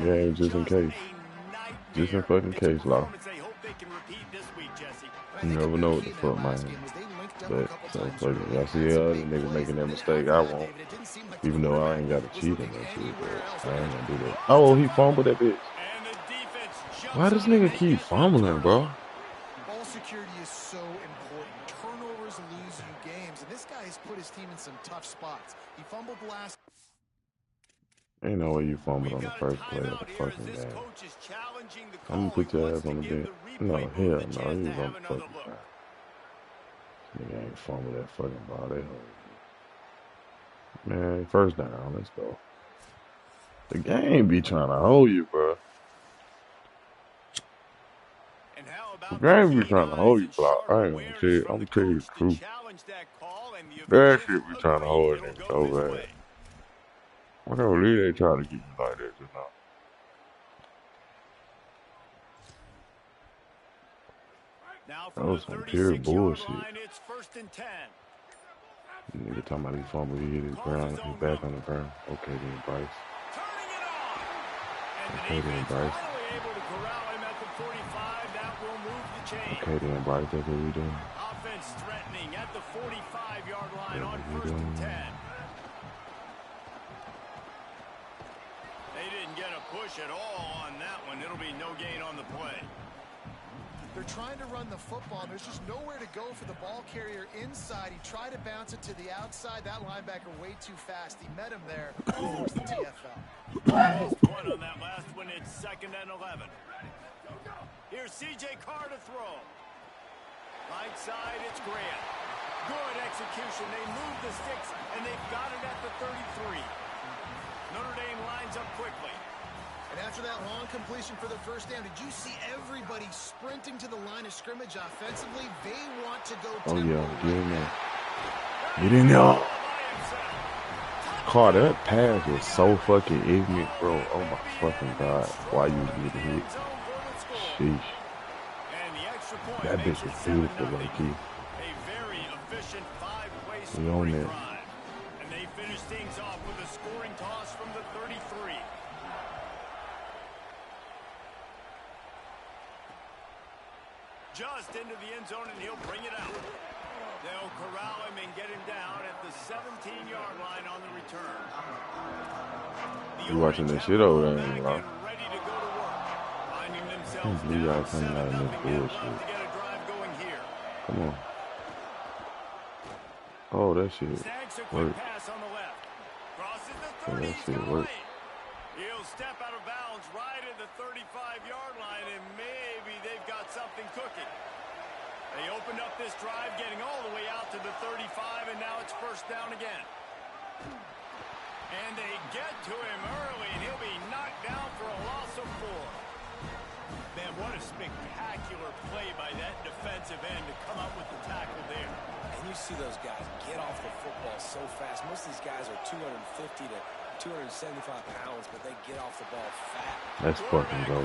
Yeah, just in case. Just in fucking case, Law. You never know what the fuck, man. But, so, fuck it. Y'all see the other nigga making that mistake, I won't. Even though I ain't got to cheat in that shit, but I ain't gonna do that. Oh, he fumbled that bitch. Why does nigga keep fumbling, bro? Ball security is so important. Turnovers lose you games, and this guy has put his team in some tough spots. He fumbled last. Ain't no way you fumbled on the first play of the fucking game. I'm gonna put your ass on the bench. No, hell no, he was on the fucking ground. This nigga ain't fumbled that fucking ball. They hold me. Man, first down, let's go. The game be trying to hold you, bro. The game be trying to hold you, block. I ain't gonna tell you. I'm gonna tell you the truth. That shit be trying to hold niggas so bad. I can't believe they try to keep you like that just now. That was some pure bullshit. Nigga talking about he fumbled, he hit his ground, his back on the ground. Okay then, Bryce. Okay then, Bryce. Okay then, Bryce, that's what we doing. Offense threatening at the 45-yard line on What we 1st and doing? 10. They didn't get a push at all on that one. It'll be no gain on the play. They're trying to run the football. There's just nowhere to go for the ball carrier inside. He tried to bounce it to the outside. That linebacker way too fast. He met him there. Forced the TFL. Almost one on that last one. It's 2nd and 11. Here's C.J. Carr to throw. Right side, it's Grant. Good execution. They move the sticks, and they've got it at the 33. Notre Dame lines up quickly. And after that long completion for the first down, did you see everybody sprinting to the line of scrimmage offensively? They want to go Oh tempo yeah, get in right there. now. Get in there. Carr, that pass was so fucking ignorant, bro. Oh my fucking god. Why you get hit? Sheesh. That bitch was beautiful, low key. A very efficient 5-play We on scoring that. drive. And they finish things off with a scoring toss from the 33. Just into the end zone, and he'll bring it out. They'll corral him and get him down at the 17-yard line on the return. You watching this shit over there, ain't you, Law? Ready to go to work. Finding I themselves can't believe y'all down coming out of 7-0 this bullshit. to get a drive going here. Come on. Oh, that shit Snags a quick worked. pass on the left. Crosses the Oh, 30. that He's shit got worked. away. He'll step out of bounds right at the 35-yard line, and maybe they've got something cooking. They opened up this drive, getting all the way out to the 35, and now it's 1st down again. And they get to him early, and he'll be knocked down for a loss of 4. Man, what a spectacular play by that defensive end to come up with the tackle there. And you see those guys get off the football so fast. Most of these guys are 250 to 275 pounds, but they get off the ball fat. Let's fucking go.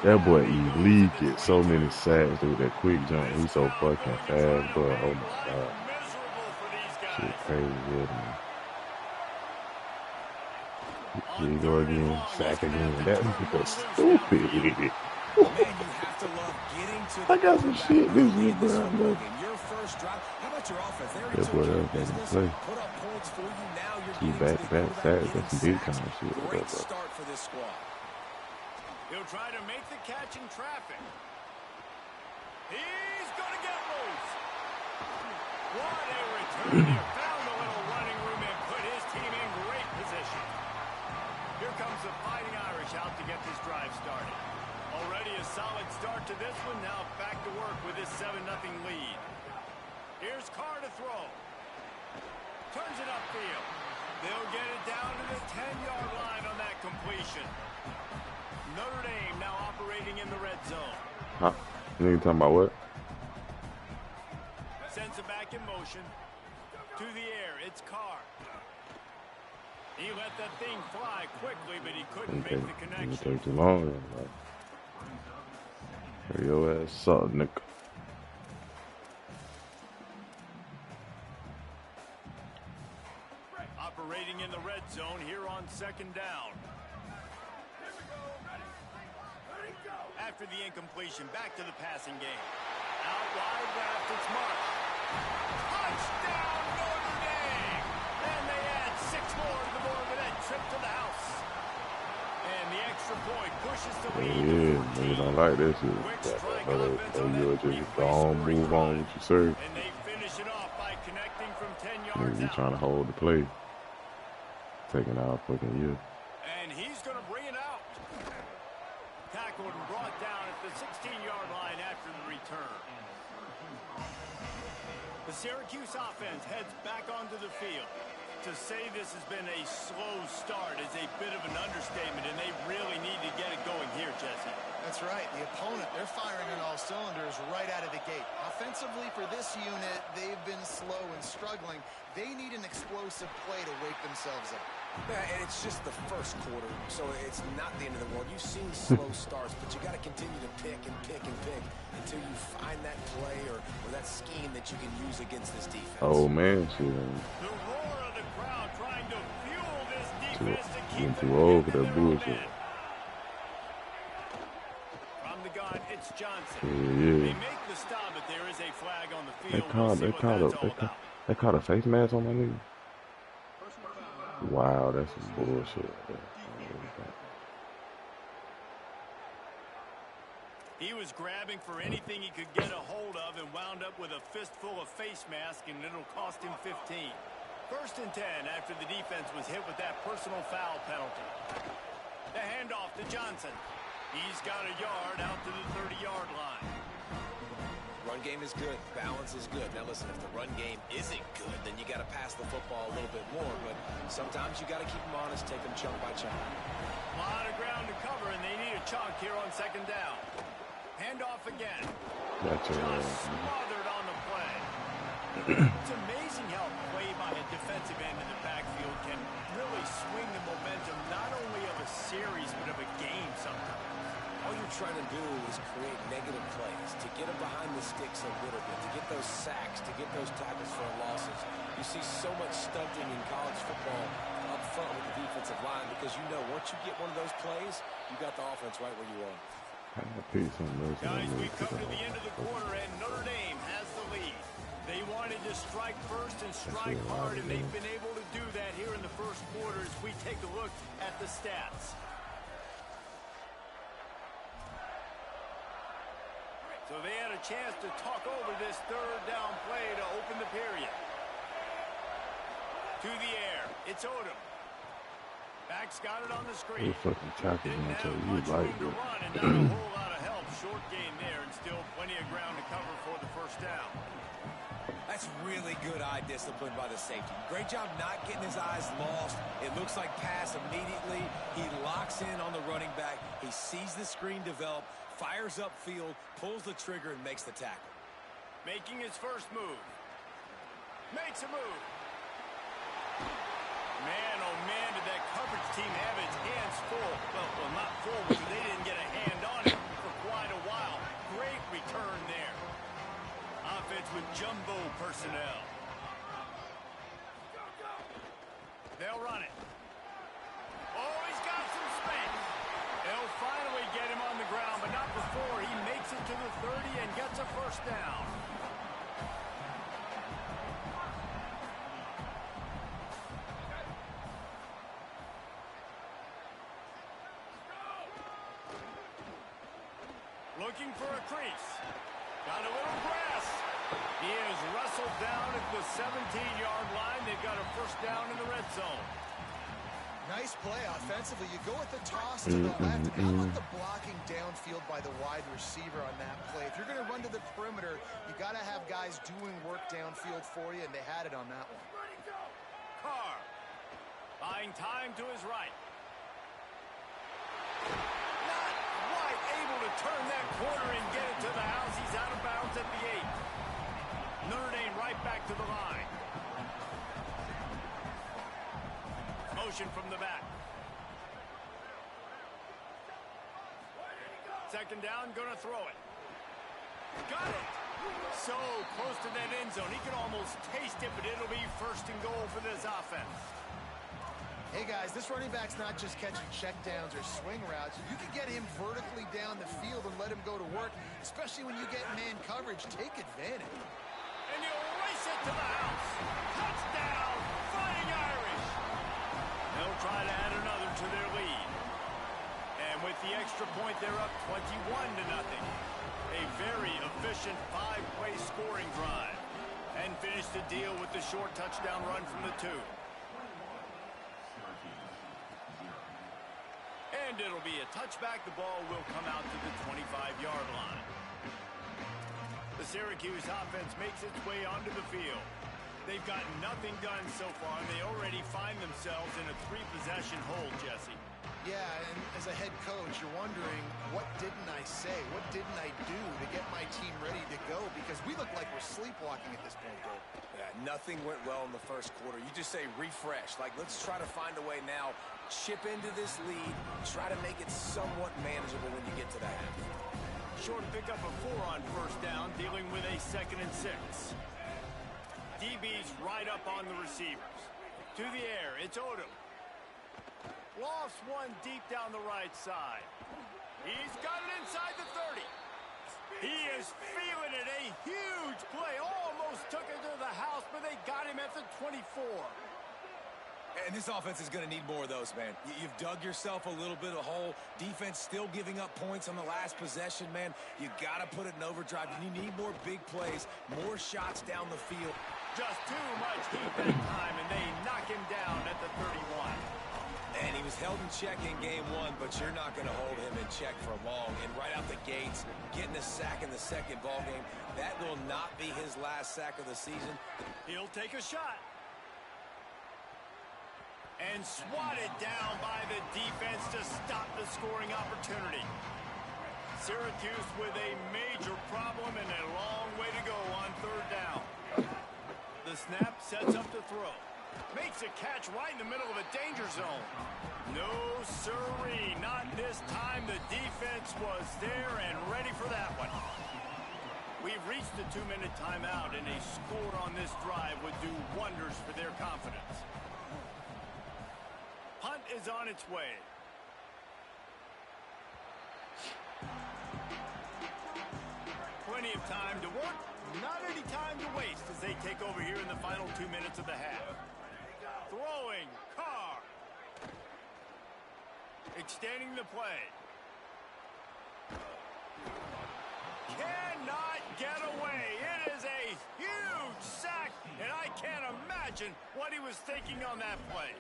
That boy Elite gets so many sacks with that quick jump. He's so fucking fast, bro. Oh my god. Shit crazy, man. Here you go again. Sack again. That nigga stupid. Man, you have to love getting to I got some shit this year, bro. your first drive. How about your offense? They already That boy, took care that of was business, play. put up points for you. Now you're Two getting to the back-to-back quarterback, sacks. That's some getting big time sacks. shit. Great Bro. start for this squad. He'll try to make the catch in traffic. He's going to get loose. What a return there. Found a little running room and put his team in great position. Here comes the Fighting Irish out to get this drive started. Already a solid start to this one. Now back to work with this 7-0 lead. Here's Carr to throw. Turns it upfield. They'll get it down to the 10-yard line on that completion. Notre Dame now operating in the red zone. Huh? You talking about what? Sends it back in motion. To the air, it's Carr. He let that thing fly quickly, but he couldn't make the connection. It take too long. Like, hurry your ass up, nigga. Operating in the red zone here on 2nd down. after the incompletion. Back to the passing game. Out wide left, it's Marsh. Touchdown, Notre Dame! And they add 6 more to the board with that trip to the house. And the extra point pushes the lead. Yeah, you don't like this. You'll just go on, move on with your serve. And they finish it off by connecting from 10 yards You're out. trying to hold the play. Taking out fucking you. And he's going to bring it out. Tackled and brought down at the 16-yard line after the return. The Syracuse offense heads back onto the field. To say this has been a slow start is a bit of an understatement, and they really need to get it going here, Jesse. That's right. The opponent, they're firing on all cylinders right out of the gate. Offensively for this unit, they've been slow and struggling. They need an explosive play to wake themselves up. Yeah, and it's just the first quarter, so it's not the end of the world. You've seen slow starts, but you got to continue to pick and pick and pick until you find that play or that scheme that you can use against this defense. Oh, man, shit. The roar of the crowd trying to fuel this defense to keep too old for that bullshit. From the gun, it's Johnson. Yeah. They make the stop, but there is a flag on the field. They caught a face mask on my nigga. Wow, that's some bullshit. He was grabbing for anything he could get a hold of and wound up with a fistful of face mask, and it'll cost him 15. 1st and 10 after the defense was hit with that personal foul penalty. The handoff to Johnson. He's got a yard out to the 30-yard line. Run game is good. Balance is good. Now, listen, if the run game isn't good, then you got to pass the football a little bit more. But sometimes you got to keep them honest, take them chunk by chunk. A lot of ground to cover, and they need a chunk here on 2nd down. Handoff again. Gotcha. Just smothered on the play. It's amazing how play by a defensive end in the backfield can really swing the momentum not only of a series, but of a game sometimes. All you're trying to do is create negative plays, to get them behind the sticks a little bit, to get those sacks, to get those tackles for losses. You see so much stunting in college football up front with the defensive line because you know once you get one of those plays, you got the offense right where you are. Guys, we've come to the end of the quarter, and Notre Dame has the lead. They wanted to strike first and strike hard, and they've been able to do that here in the first quarter as we take a look at the stats. So they had a chance to talk over this 3rd down play to open the period. To the air, it's Odom. Back's got it on the screen. Didn't have much room to run and not a whole lot of help. Short gain there and still plenty of ground to cover for the 1st down. That's really good eye discipline by the safety. Great job not getting his eyes lost. It looks like pass immediately. He locks in on the running back. He sees the screen develop, fires upfield, pulls the trigger, and makes the tackle. Making his first move. Makes a move. Man, oh man, did that coverage team have its hands full. Well, not full because they didn't get a hand on it for quite a while. Great return there. Offense with jumbo personnel. They'll run it. Oh, he's got some space. They'll finally get him on the ground, but not before he makes it to the 30 and gets a 1st down. Looking for a crease. Got a little grass. He is wrestled down at the 17-yard line. They've got a 1st down in the red zone. Nice play offensively. You go with the toss to the left. How about the blocking downfield by the wide receiver on that play? If you're going to run to the perimeter, you got to have guys doing work downfield for you, and they had it on that one. Carr buying time to his right. Not quite able to turn that corner and get it to the house. He's out of bounds at the 8. Notre Dame right back to the line. Motion from the back. 2nd down, gonna throw it. Got it! So close to that end zone. He can almost taste it, but it'll be 1st and goal for this offense. Hey guys, this running back's not just catching checkdowns or swing routes. You can get him vertically down the field and let him go to work, especially when you get man coverage. Take advantage. And he'll race it to the house. Touchdown, Fighting Irish. They'll try to add another to their lead. And with the extra point, they're up 21-0. A very efficient 5-play scoring drive. And finish the deal with the short touchdown run from the 2. And it'll be a touchback. The ball will come out to the 25-yard line. The Syracuse offense makes its way onto the field. They've gotten nothing done so far, and they already find themselves in a 3-possession hole, Jesse. Yeah, and as a head coach, you're wondering, what didn't I say? What didn't I do to get my team ready to go? Because we look like we're sleepwalking at this point, Dave. Yeah, nothing went well in the first quarter. You just say refresh. Like, let's try to find a way now, chip into this lead, try to make it somewhat manageable when you get to the half. Short pick up a 4 on first down, dealing with a 2nd and 6. DB's right up on the receivers. To the air, it's Odom. Lofts one deep down the right side. He's got it inside the 30. He is feeling it. A huge play. Almost took it to the house, but they got him at the 24. And this offense is going to need more of those, man. You've dug yourself a little bit of a hole. Defense still giving up points on the last possession, man. You got to put it in overdrive. You need more big plays, more shots down the field. Just too much heat that time, and they knock him down at the 31. And he was held in check in game 1, but you're not going to hold him in check for long. And right out the gates, getting a sack in the second ball game, that will not be his last sack of the season. He'll take a shot. And swatted down by the defense to stop the scoring opportunity. Syracuse with a major problem and a long way to go on 3rd down. The snap sets up the throw. Makes a catch right in the middle of a danger zone. No siree, not this time. The defense was there and ready for that one. We've reached the 2-minute timeout, and a score on this drive would do wonders for their confidence. Punt is on its way. Plenty of time to work, not any time to waste as they take over here in the final 2 minutes of the half. Throwing, Carr. Extending the play. Cannot get away. It is a huge sack, and I can't imagine what he was thinking on that play.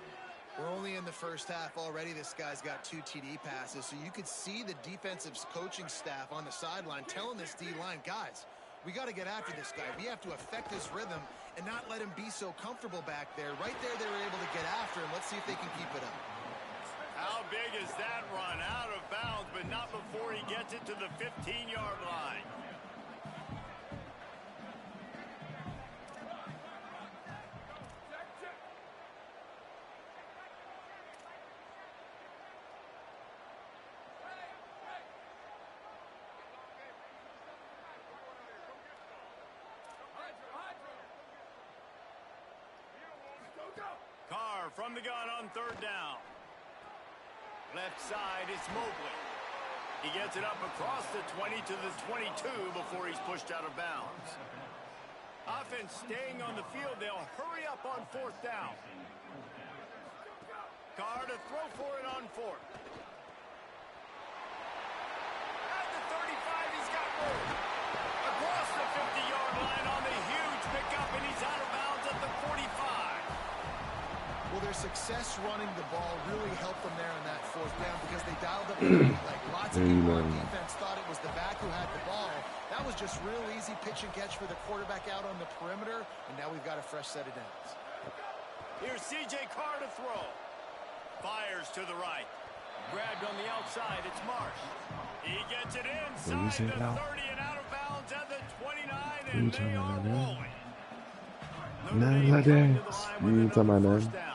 We're only in the first half already. This guy's got 2 TD passes, so you could see the defensive coaching staff on the sideline telling this D-line, guys, we got to get after this guy. We have to affect his rhythm and not let him be so comfortable back there. Right there, they were able to get after him. Let's see if they can keep it up. How big is that run? Out of bounds, but not before he gets it to the 15-yard line. Carr from the gun on 3rd down. Left side, it's Mobley. He gets it up across the 20 to the 22 before he's pushed out of bounds. Offense staying on the field. They'll hurry up on 4th down. Carr to throw for it on 4th. At the 35, he's got room. Across the 50-yard line on the huge pickup, and he's out of bounds at the 45. Well, their success running the ball really helped them there on that 4th down because they dialed up the lead. Like lots of people on defense thought it was the back who had the ball. That was just real easy pitch and catch for the quarterback out on the perimeter, and now we've got a fresh set of downs. Here's C.J. Carr to throw. Fires to the right. Grabbed on the outside, it's Marsh. He gets it inside the 30 and out of bounds at the 29, and they are rolling. Nah, dance. You ain't talking about that.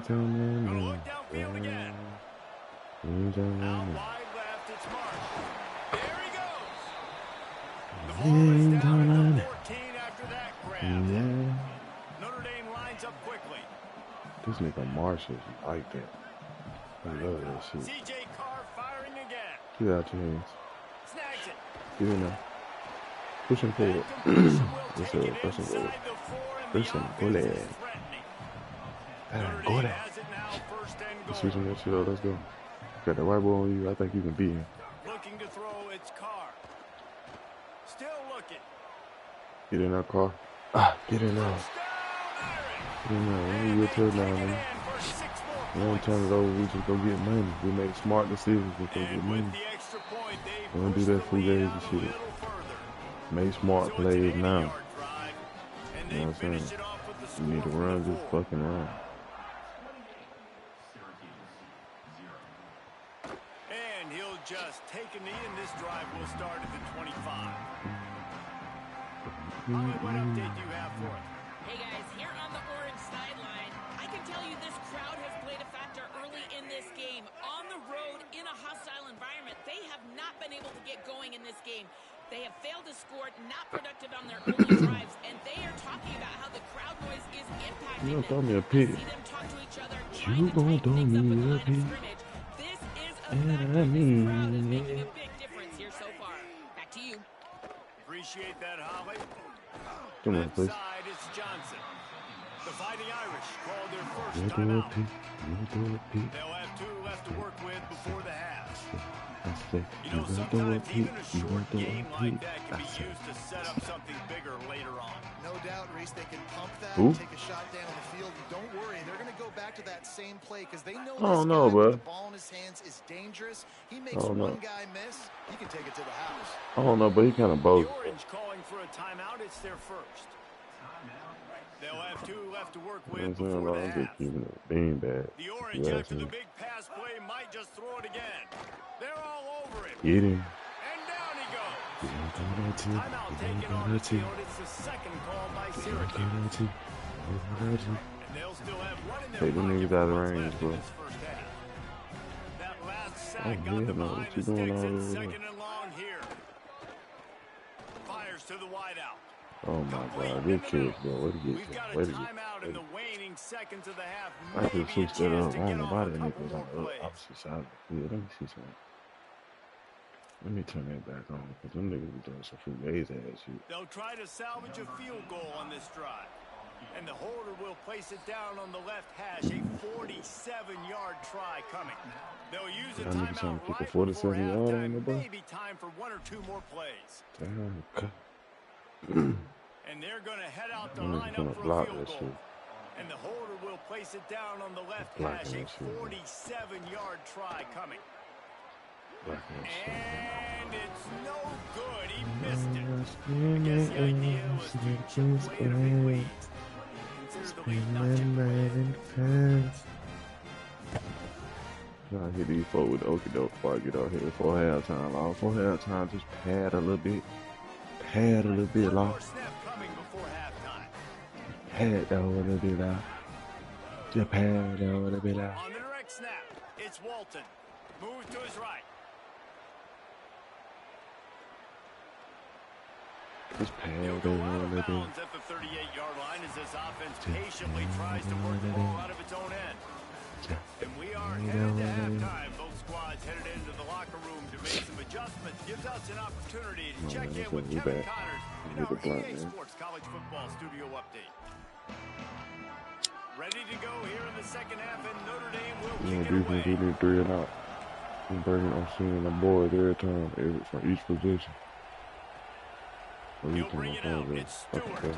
Gonna look downfield again. Out wide left, it's Marsh. There he goes. The ball is down at the 14 after that grab. This nigga Marshall's like that. I love that shit. CJ Carr firing again. Get out your hands. Snags it. Get in there. Push him forward. Yes, sir. Push him forward. Push him. Go there. Go there. Let's switch him that shit up. Let's go. Got the right ball on you. I think you can beat him. Looking to throw, it's Carr. Still looking. Get in that car. Get in there. Get in there. We get touchdown, man. We don't turn it over. We just go get money. We make smart decisions. We go get money. We don't do that fugazi shit. Make smart plays now. You know what I'm saying? You need to run, just fucking run. And he'll just take a knee, and this drive will start at the 25. What update do you have for us? Hey guys, here on the orange sideline, I can tell you this crowd has played a factor early in this game. On the road, in a hostile environment, they have not been able to get going in this game. They have failed to score, not productive on their early drives, and they are talking about how the crowd noise is impacting You them. throw me a pick. See them talk to each other, You gon' throw me a pick. This is a factor. This crowd is making a big difference here so far. Back to you. Appreciate that, Holly. Come on, please. Side, it's Johnson. The Fighting Irish called their first You throw a timeout. pick. You throw a pick. They'll have 2 left to work with before the half. I say, You you know, gonna throw a sometimes pick. even a You gonna short throw a game pick. like that can I be say. used to set up something bigger later on. No doubt, Reese, they can pump that, Who? take a shot down the field. And don't worry, they're going to go back to that same play because they know I don't this know, guy bro. with the ball in his hands is dangerous. He makes I don't know. one guy miss, he can take it to the house. I don't know, but he kind of The both. Orange calling for a timeout. It's their first. They'll have 2 left to work You know with what I'm saying? before Like, the I'm just half. keeping it bean bad. The Orange, You after the asking me? big pass play, might just throw it again. They're all over it. Get him. And down he goes. You gonna throw that too. Timeout You taken gonna on throw the that too. field. It's the second call by You gonna throw Syracuse. that too. You gonna throw that too. And they'll still have one in their Take them pocket niggas for out of what's range, left bro. in this first half. That last Oh, sack hell got them no. behind What the you doing sticks. all It's over there? second and long here. Fires to the wideout. Oh my god, good kick, bro. What do you We've get? got a What do you timeout in the waning seconds of the half. I Maybe could a switch that chance up. to I don't get know off why a that couple nigga was more on the plays. opposite side of the field. Let me see something. Let me turn that back on, because them niggas be doing some fugazi ass shit. They'll try to salvage a field goal on this drive. And the holder will place it down on the left hash. A 47-yard try coming. They'll use a Y'all niggas trying timeout to kick a right before 47-yard on the halftime. ball? Maybe time for 1 or 2 more plays. Damn, cut. And they're going to head out to Them line niggas gonna up for a block field that goal. shit. And the holder will place it down on the left Blocking hash. A that shit, man. 47-yard try coming. Blocking that shit. And it's no good. He missed it. I guess the idea was to chip away at a big lead. Consider the lead not chipped away. Trying to hit these folks with the okie doke before I get out here before halftime, Law. Before halftime, just pad a little bit. Pad a little bit, One Law. more snap coming before halftime. Pad that a little bit, Law. Just pad that a little bit, Law. On the direct snap, it's Walton. Moves to his right. Just pad He'll that go a out little of bit. bounds at the 38-yard line as this offense patiently tries to work the ball out of its own end. And we are headed to halftime. Both squads headed into the locker room to make some adjustments. Gives us an opportunity to check in with we Kevin back. Connors in Hit our the block, EA man. Sports College Football Studio Update. Ready to go here in the second half, and Notre Dame will You know, kick it defense, we away. need 3 and out. I'm bringing on seeing the boys every time, from each position. He'll bring it out. Fucking It's Stewart. better.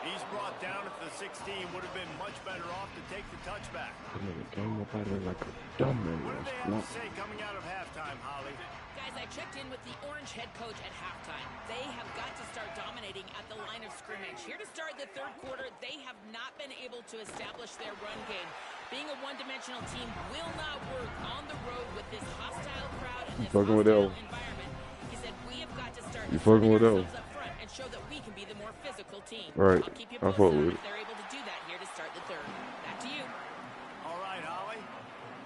He's brought down at the 16. Would have been much better off to take the touchback. That nigga came up out there like a dumb man. What do they have to say coming out of halftime, Holly? Guys, I checked in with the Orange head coach at halftime. They have got to start dominating at the line of scrimmage. Here to start the third quarter, they have not been able to establish their run game. Being a one-dimensional team will not work on the road with this hostile crowd and this fucking with hostile that one? environment. He said, we have got to start You fucking with that one? ourselves up front and show that we can be the more physical team. Right. I'll keep you I posted fuck on with if it. they're able to do that here to start the third. Back to you. All right, Holly.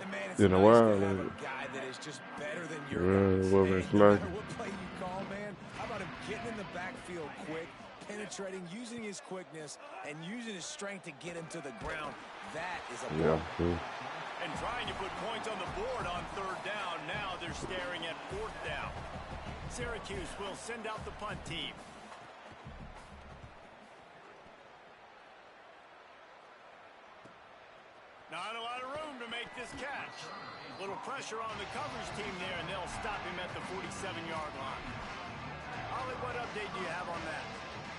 And man, it's In a nice while, to have like- a guy that is just better than your Yeah, guys. well, Hey, it's no like- matter what play you call, man, how about him getting in the backfield quick, penetrating, using his quickness, and using his strength to get him to the ground. That is a Yeah, ball. And trying to put points on the board on third down. Now they're staring at fourth down. Syracuse will send out the punt team. Not a lot of room to make this catch. Little pressure on the coverage team there, and they'll stop him at the 47-yard line. Holly, what update do you have on that?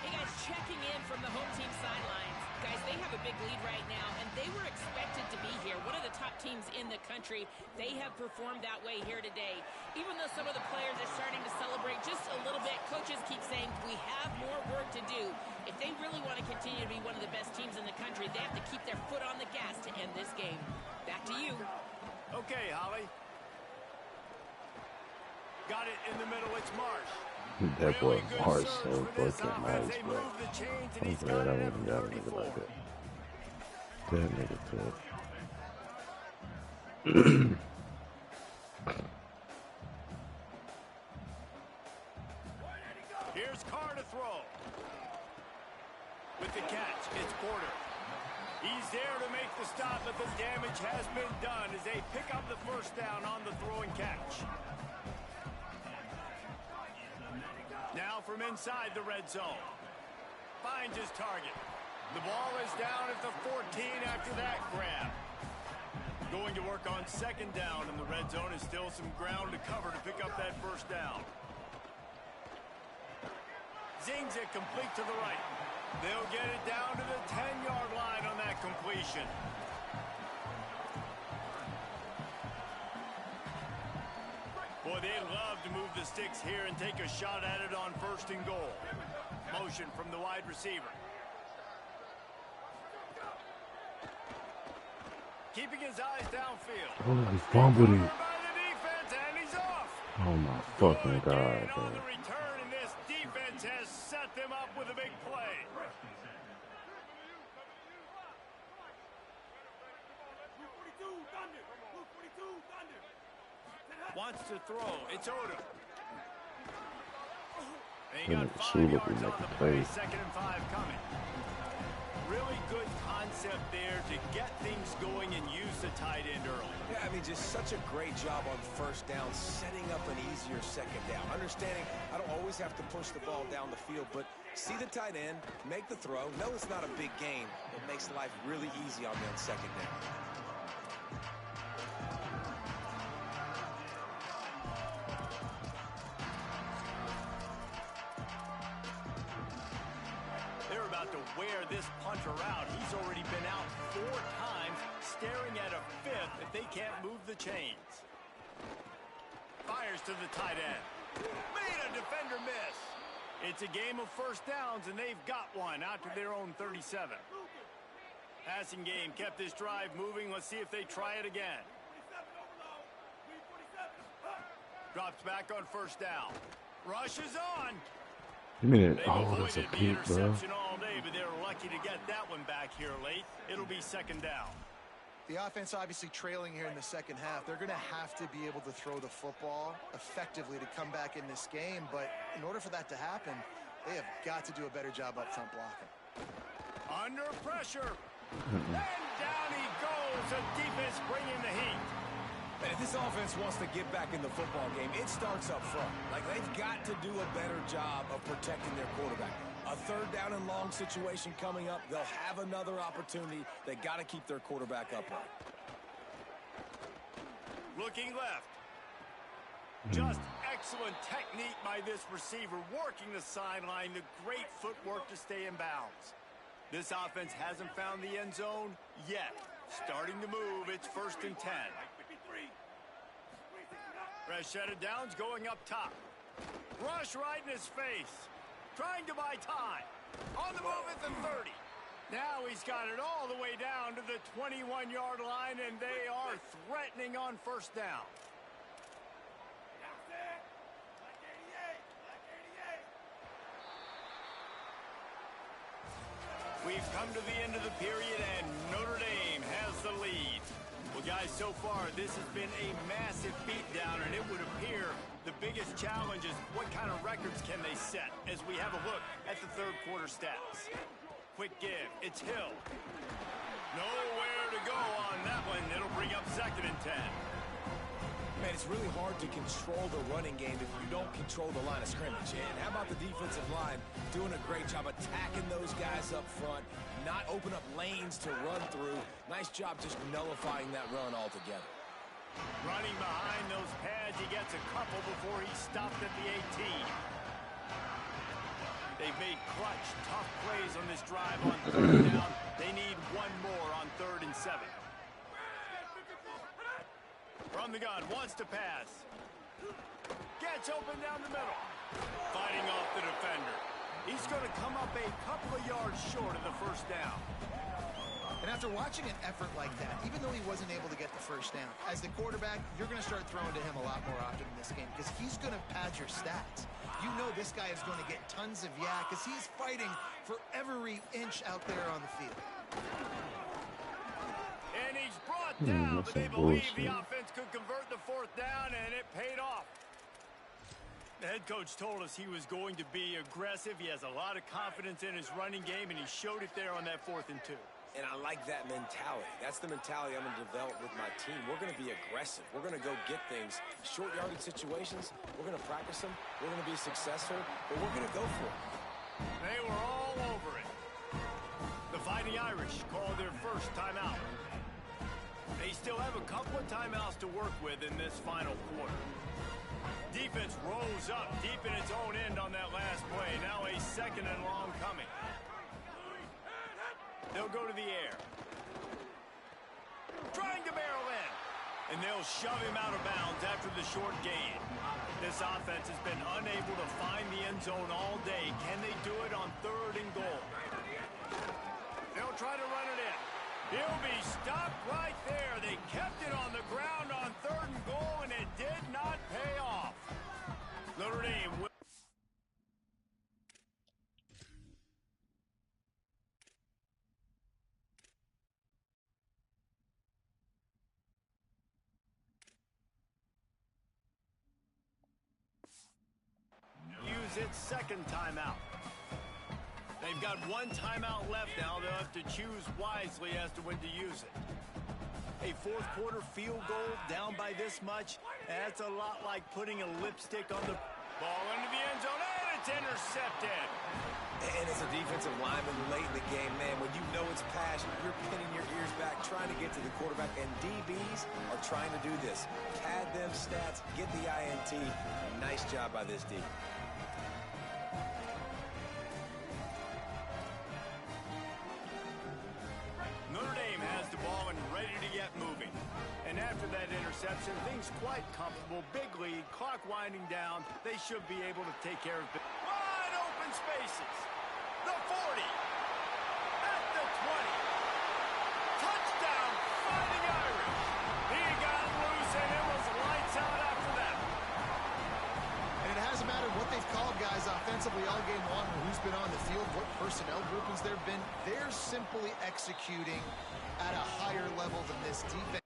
Hey, guys, checking in from the home team sidelines. Guys, they have a big lead right now, and they were expected to be here. One of the top teams in the country. They have performed that way here today. Even though some of the players are starting to celebrate just a little bit, coaches keep saying, we have more work to do. If they really want to continue to be one of the best teams in the country, they have to keep their foot on the gas to end this game. Back to you. Okay, Holly. Got it in the middle. It's Marsh. That boy Marsh so fucking nice, bro. I'm glad I went and got a nigga like that. That nigga tough. Here's Carr to throw. With the catch, it's Porter. He's there to make the stop, but the damage has been done as they pick up the first down on the throw and catch. Now from inside the red zone. Finds his target. The ball is down at the 14 after that grab. Going to work on second down, and the red zone is still some ground to cover to pick up that first down. Zings it complete to the right. They'll get it down to the 10-yard line on that completion. Boy, they'd love to move the sticks here and take a shot at it on first and goal. Motion from the wide receiver. Keeping his eyes downfield. Oh, he fumbled it. By the defense, and he's off. Oh my fucking Good God, gain on man. the return, and this defense has set them up with a big play. Wants to throw. It's Odom. They got 5 yards on the play. Second and 5 coming. Really good concept there to get things going and use the tight end early. Yeah, I mean, just such a great job on first down, setting up an easier second down. Understanding I don't always have to push the ball down the field, but see the tight end, make the throw. No, it's not a big gain. It makes life really easy on that second down. They're about to wear this punter out. He's already been out 4 times, staring at a 5th if they can't move the chains. Fires to the tight end. Made a defender miss. It's a game of first downs, and they've got one out to their own 37. Passing game kept this drive moving. Let's see if they try it again. Drops back on first down. Rushes on. You mean it? They've Oh, that's a avoided the peak, bro. interception all day, but they're lucky to get that one back here late. It'll be second down. The offense obviously trailing here in the second half. They're going to have to be able to throw the football effectively to come back in this game. But in order for that to happen, they have got to do a better job up front blocking. Under pressure. And down he goes. The defense bringing the heat. And if this offense wants to get back in the football game, it starts up front. Like, they've got to do a better job of protecting their quarterback. A third down and long situation coming up. They'll have another opportunity. They got to keep their quarterback upright. Looking left. Just excellent technique by this receiver, working the sideline. The great footwork to stay in bounds. This offense hasn't found the end zone yet. Starting to move. It's first and 10. Rashada Downs going up top. Rush right in his face. Trying to buy time. On the move at the 30. Now he's got it all the way down to the 21-yard line, and they are threatening on first down. We've come to the end of the period, and Notre Dame has the lead. Well, guys, guys, so far this has been a massive beatdown, and it would appear the biggest challenge is what kind of records can they set as we have a look at the third quarter stats. Quick give. It's Hill. Nowhere to go on that one. It'll bring up 2nd and 10. Man, it's really hard to control the running game if you don't control the line of scrimmage. And how about the defensive line doing a great job attacking those guys up front, not open up lanes to run through. Nice job just nullifying that run altogether. Running behind those pads, he gets a couple before he stopped at the 18. They've made clutch, tough plays on this drive on 3rd down. They need one more on 3rd and 7. From the gun, wants to pass. Gets open down the middle. Fighting off the defender. He's going to come up a couple of yards short of the 1st down. And after watching an effort like that, even though he wasn't able to get the 1st down, as the quarterback, you're going to start throwing to him a lot more often in this game because he's going to pad your stats. You know this guy is going to get tons of yak because he's fighting for every inch out there on the field. And he's brought down, but they believe bullshit. the offense could convert the 4th down, and it paid off. The head coach told us he was going to be aggressive. He has a lot of confidence in his running game, and he showed it there on that 4th and 2. And I like that mentality. That's the mentality I'm going to develop with my team. We're going to be aggressive. We're going to go get things. Short yardage situations, we're going to practice them. We're going to be successful, but we're going to go for it. They were all over it. The Fighting Irish called their 1st timeout. They still have a couple of timeouts to work with in this final quarter. Defense rose up deep in its own end on that last play. Now a 2nd and long coming. They'll go to the air. Trying to barrel in. And they'll shove him out of bounds after the short gain. This offense has been unable to find the end zone all day. Can they do it on 3rd and goal? They'll try to run it in. He'll be stopped right there. They kept it on the ground on 3rd and goal, and it did not pay off. Notre Dame will... use its 2nd timeout. They've got 1 timeout left now. They'll have to choose wisely as to when to use it. A 4th quarter field goal down by this much, that's a lot like putting a lipstick on the ball into the end zone, and it's intercepted. And as a defensive lineman late in the game, man, when you know it's passion, you're pinning your ears back, trying to get to the quarterback, and DBs are trying to do this. Pad them stats, get the INT. Nice job by this D. Notre Dame has the ball and ready to get moving. And after that interception, things quite comfortable. Big lead, clock winding down. They should be able to take care of it. Wide open spaces. The 40. At the 20. Touchdown, Fighting Irish. He got loose, and it was lights out after that. And it hasn't mattered what they've called guys offensively all game long, or who's been on the field, what personnel groupings there have been. They're simply executing at a higher level than this defense.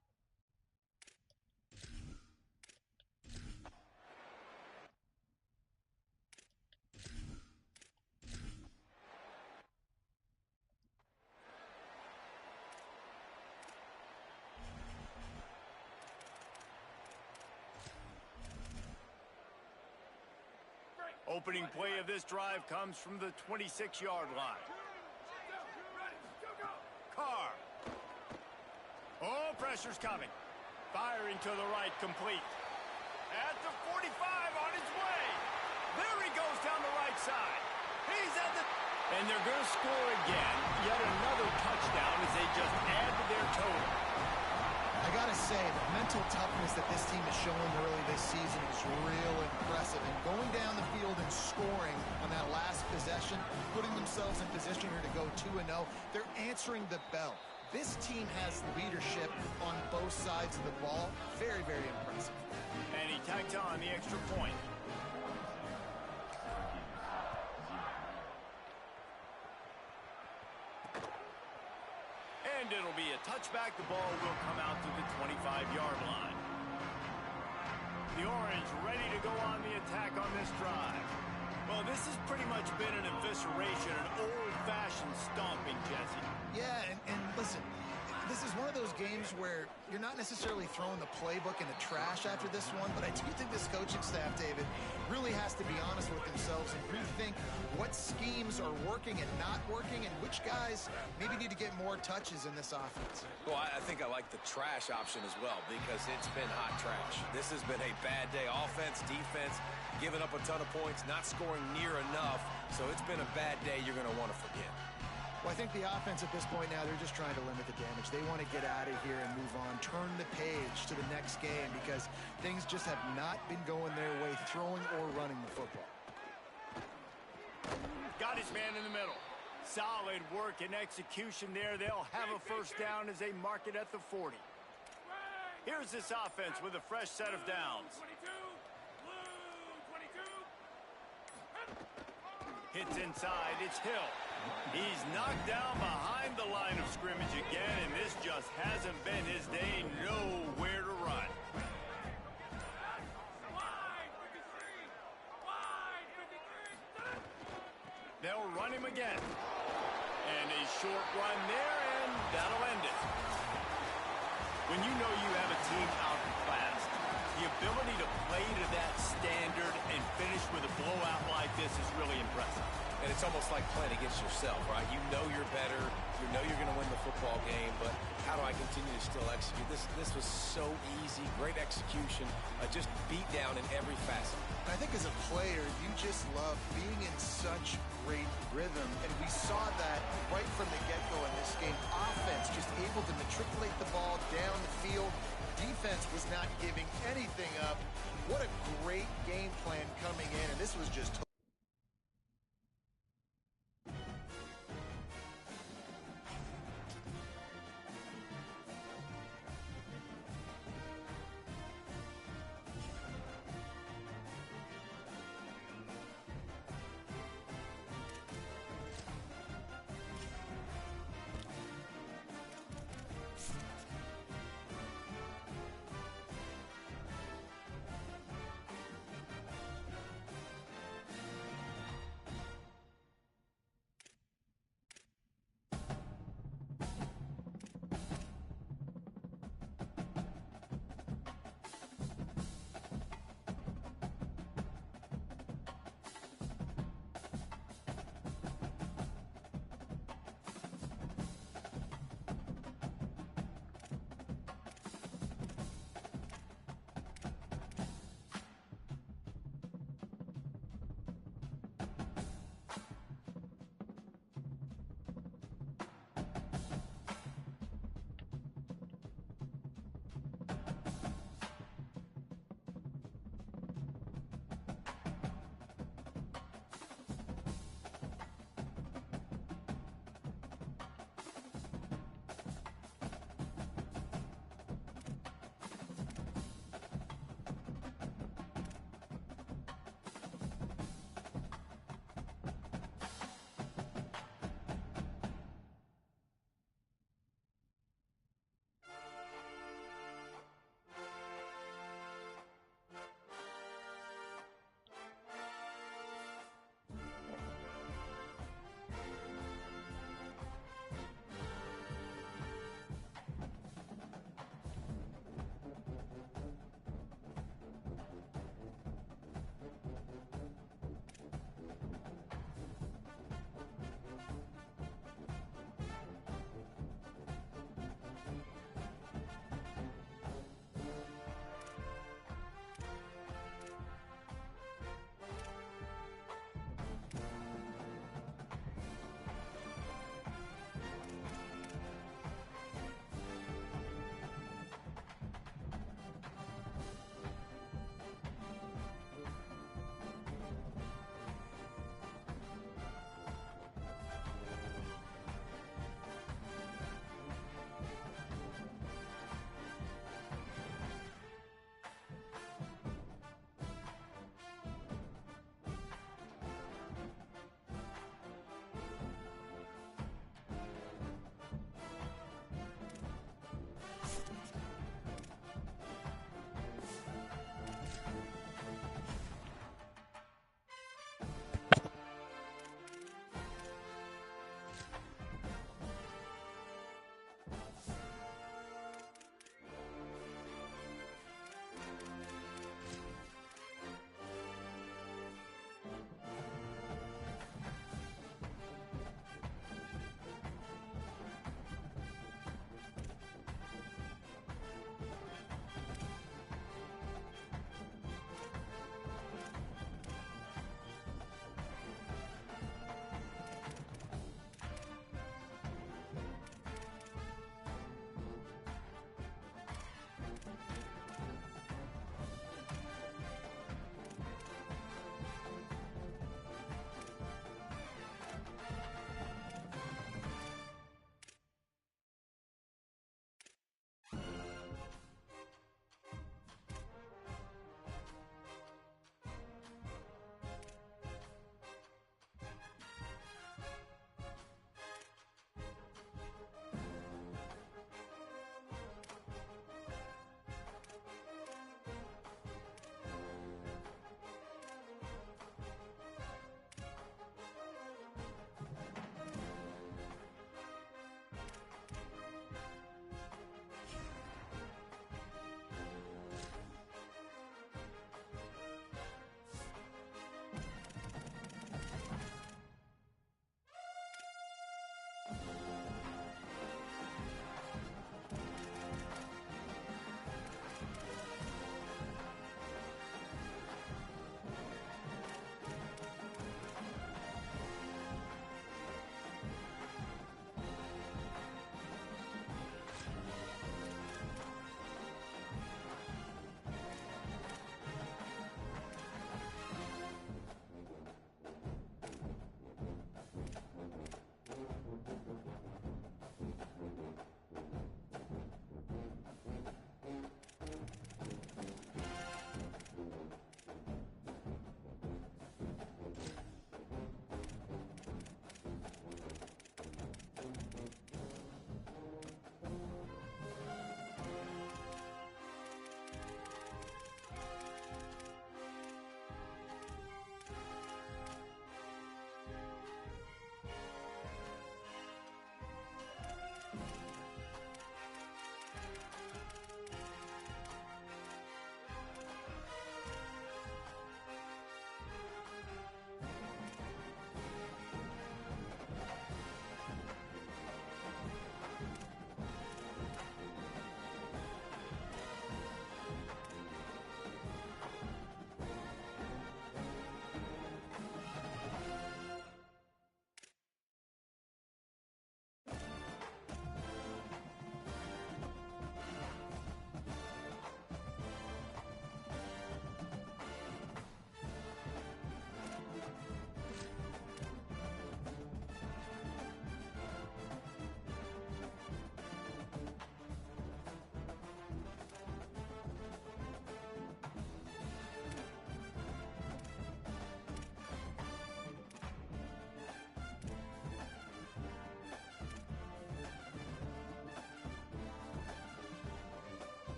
Opening play of this drive comes from the 26-yard line. Carr. Oh, pressure's coming. Firing to the right, complete. At the 45, on his way. There he goes down the right side. He's at the... And they're going to score again. Yet another touchdown as they just add to their total. I gotta say, the mental toughness that this team is showing early this season is real impressive. And going down the field and scoring on that last possession, putting themselves in position here to go 2-0, they're answering the bell. This team has leadership on both sides of the ball. Very, very impressive. And he tags on the extra point. And it'll be a touchback. The ball will come out to the 25-yard line. The Orange ready to go on the attack on this drive. Well, this has pretty much been an evisceration, an old-fashioned stomping, Jesse. Yeah, and listen, this is one of those games where you're not necessarily throwing the playbook in the trash after this one, but I do think this coaching staff, David, really has to be honest with themselves and rethink what schemes are working and not working and which guys maybe need to get more touches in this offense. Well, I think I like the trash option as well because it's been hot trash. This has been a bad day. Offense, defense, giving up a ton of points, not scoring near enough. So it's been a bad day you're going to want to forget. Well, I think the offense at this point now, they're just trying to limit the damage. They want to get out of here and move on, turn the page to the next game because things just have not been going their way, throwing or running the football. Got his man in the middle. Solid work and execution there. They'll have a first down as they mark it at the 40. Here's this offense with a fresh set of downs. Hits inside, it's Hill. He's knocked down behind the line of scrimmage again, and this just hasn't been his day. Nowhere to run. They'll run him again. And a short run there, and that'll end it. When you know you have a team outclassed, the ability to play to that standard and finish with a blowout like this is really impressive. And it's almost like playing against yourself, right? You know you're better. You know you're going to win the football game, but how do I continue to still execute? This was so easy. Great execution. Just beat down in every facet. I think as a player, you just love being in such great rhythm, and we saw that right from the get-go in this game. Offense just able to matriculate the ball down the field. Defense was not giving anything up. What a great game plan coming in, and this was just